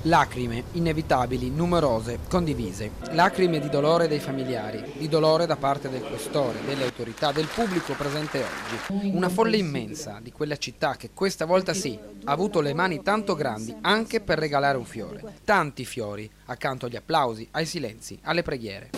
Lacrime, inevitabili, numerose, condivise. Lacrime di dolore dei familiari, di dolore da parte del questore, delle autorità, del pubblico presente oggi. Una folla immensa di quella città che questa volta sì, ha avuto le mani tanto grandi anche per regalare un fiore. Tanti fiori, accanto agli applausi, ai silenzi, alle preghiere.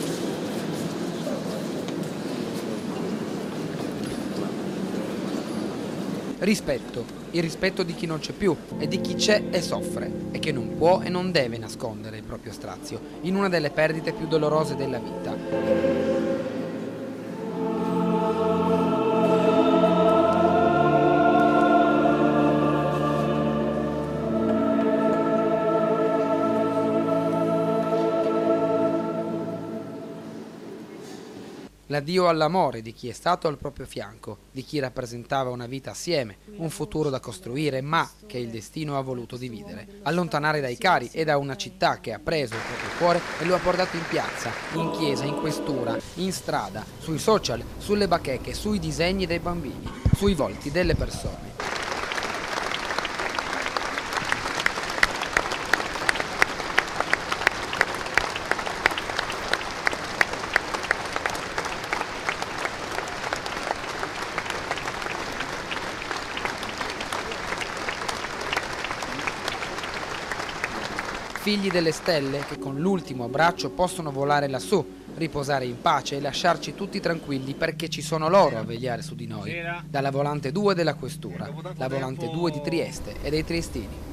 Rispetto, il rispetto di chi non c'è più e di chi c'è e soffre e che non può e non deve nascondere il proprio strazio in una delle perdite più dolorose della vita. L'addio all'amore di chi è stato al proprio fianco, di chi rappresentava una vita assieme, un futuro da costruire, ma che il destino ha voluto dividere. Allontanare dai cari e da una città che ha preso il proprio cuore e lo ha portato in piazza, in chiesa, in questura, in strada, sui social, sulle bacheche, sui disegni dei bambini, sui volti delle persone. Figli delle stelle che con l'ultimo abbraccio possono volare lassù, riposare in pace e lasciarci tutti tranquilli perché ci sono loro a vegliare su di noi. Dalla volante 2 della questura, la volante 2 di Trieste e dei triestini.